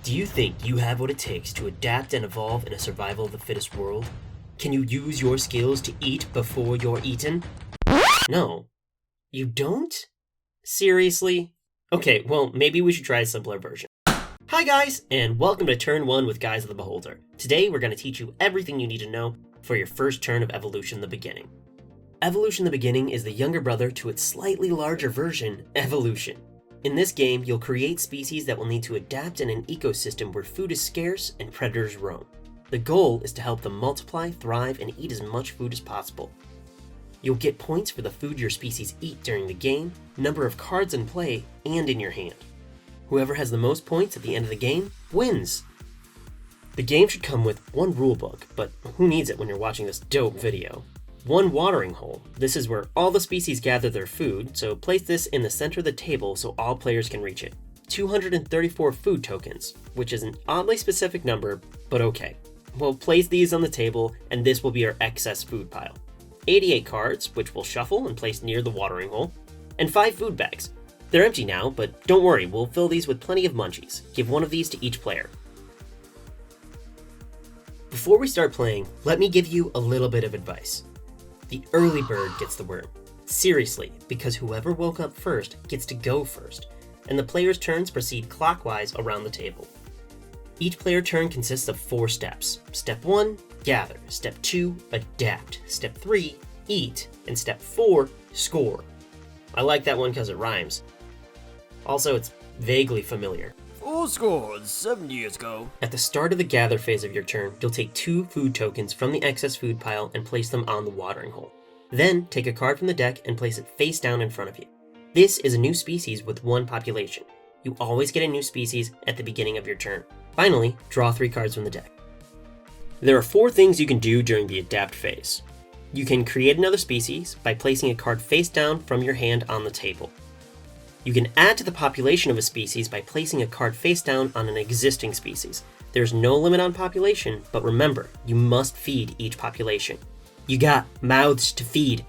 Do you think you have what it takes to adapt and evolve in a survival of the fittest world? Can you use your skills to eat before you're eaten? No. You don't? Seriously? Okay, well, maybe we should try a simpler version. Hi guys, and welcome to Turn 1 with Guys of the Beholder. Today we're going to teach you everything you need to know for your first turn of Evolution the Beginning. Evolution the Beginning is the younger brother to its slightly larger version, Evolution. In this game, you'll create species that will need to adapt in an ecosystem where food is scarce and predators roam. The goal is to help them multiply, thrive, and eat as much food as possible. You'll get points for the food your species eat during the game, number of cards in play, and in your hand. Whoever has the most points at the end of the game wins. The game should come with one rulebook, but who needs it when you're watching this dope video? One watering hole. This is where all the species gather their food, so place this in the center of the table so all players can reach it. 234 food tokens, which is an oddly specific number, but okay. We'll place these on the table, and this will be our excess food pile. 88 cards, which we'll shuffle and place near the watering hole, and 5 food bags. They're empty now, but don't worry, we'll fill these with plenty of munchies. Give one of these to each player. Before we start playing, let me give you a little bit of advice. The early bird gets the worm. Seriously, because whoever woke up first gets to go first, and the players' turns proceed clockwise around the table. Each player turn consists of 4 steps. Step 1, gather. Step 2, adapt. Step 3, eat. And step 4, score. I like that one because it rhymes. Also, it's vaguely familiar. 4 scores 7 years ago. At the start of the gather phase of your turn, you'll take 2 food tokens from the excess food pile and place them on the watering hole. Then, take a card from the deck and place it face down in front of you. This is a new species with 1 population. You always get a new species at the beginning of your turn. Finally, draw 3 cards from the deck. There are 4 things you can do during the adapt phase. You can create another species by placing a card face down from your hand on the table. You can add to the population of a species by placing a card face down on an existing species. There's no limit on population, but remember, you must feed each population. You got mouths to feed.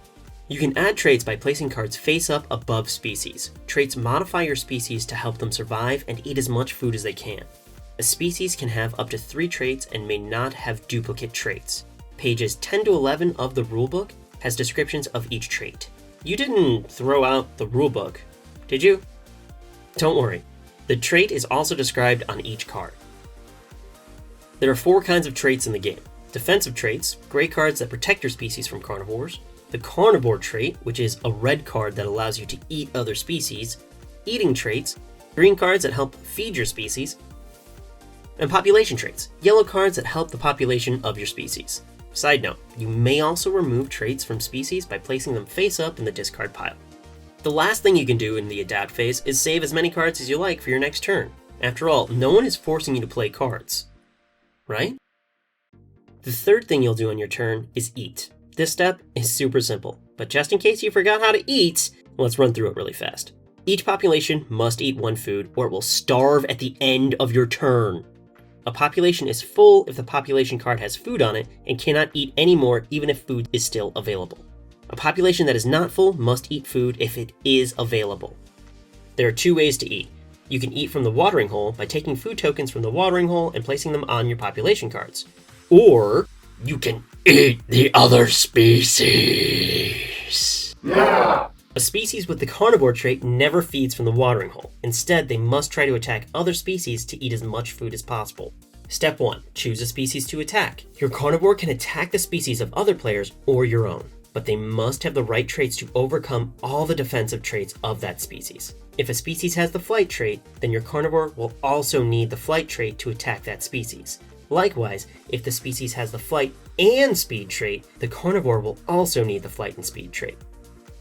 You can add traits by placing cards face up above species. Traits modify your species to help them survive and eat as much food as they can. A species can have up to 3 traits and may not have duplicate traits. Pages 10 to 11 of the rulebook has descriptions of each trait. You didn't throw out the rulebook, did you? Don't worry, the trait is also described on each card. There are 4 kinds of traits in the game. Defensive traits, gray cards that protect your species from carnivores. The carnivore trait, which is a red card that allows you to eat other species. Eating traits, green cards that help feed your species. And population traits, yellow cards that help the population of your species. Side note, you may also remove traits from species by placing them face up in the discard pile. The last thing you can do in the adapt phase is save as many cards as you like for your next turn. After all, no one is forcing you to play cards, right? The third thing you'll do on your turn is eat. This step is super simple, but just in case you forgot how to eat, let's run through it really fast. Each population must eat 1 food or it will starve at the end of your turn. A population is full if the population card has food on it and cannot eat any more even if food is still available. A population that is not full must eat food if it is available. There are 2 ways to eat. You can eat from the watering hole by taking food tokens from the watering hole and placing them on your population cards. Or you can eat the other species. Yeah! A species with the carnivore trait never feeds from the watering hole. Instead, they must try to attack other species to eat as much food as possible. Step 1. Choose a species to attack. Your carnivore can attack the species of other players or your own, but they must have the right traits to overcome all the defensive traits of that species. If a species has the flight trait, then your carnivore will also need the flight trait to attack that species. Likewise, if the species has the flight and speed trait, the carnivore will also need the flight and speed trait.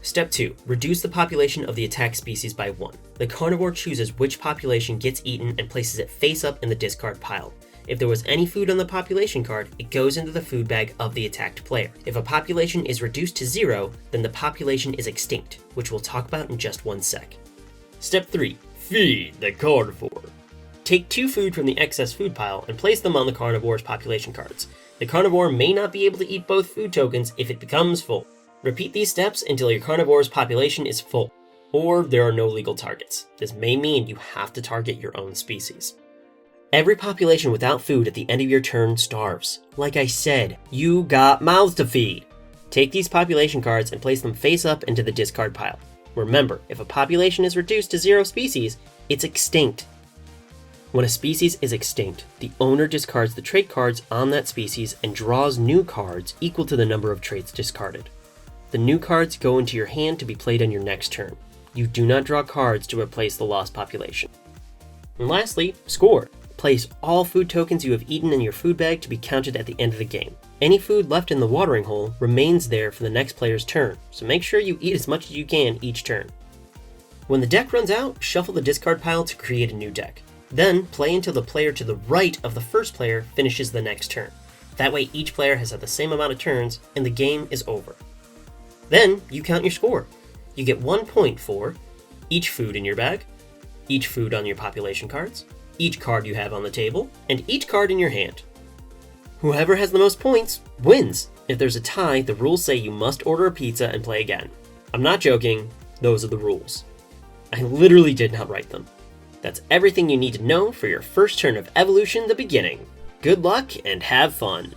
Step 2. Reduce the population of the attacked species by 1. The carnivore chooses which population gets eaten and places it face up in the discard pile. If there was any food on the population card, it goes into the food bag of the attacked player. If a population is reduced to 0, then the population is extinct, which we'll talk about in just 1 sec. Step 3. Feed the carnivore. Take 2 food from the excess food pile and place them on the carnivore's population cards. The carnivore may not be able to eat both food tokens if it becomes full. Repeat these steps until your carnivore's population is full, or there are no legal targets. This may mean you have to target your own species. Every population without food at the end of your turn starves. Like I said, you got mouths to feed. Take these population cards and place them face up into the discard pile. Remember, if a population is reduced to 0 species, it's extinct. When a species is extinct, the owner discards the trait cards on that species and draws new cards equal to the number of traits discarded. The new cards go into your hand to be played on your next turn. You do not draw cards to replace the lost population. And lastly, score. Place all food tokens you have eaten in your food bag to be counted at the end of the game. Any food left in the watering hole remains there for the next player's turn, so make sure you eat as much as you can each turn. When the deck runs out, shuffle the discard pile to create a new deck. Then play until the player to the right of the first player finishes the next turn. That way each player has had the same amount of turns and the game is over. Then you count your score. You get 1 point for each food in your bag, each food on your population cards, each card you have on the table, and each card in your hand. Whoever has the most points wins. If there's a tie, the rules say you must order a pizza and play again. I'm not joking, those are the rules. I literally did not write them. That's everything you need to know for your first turn of Evolution: The Beginning. Good luck and have fun!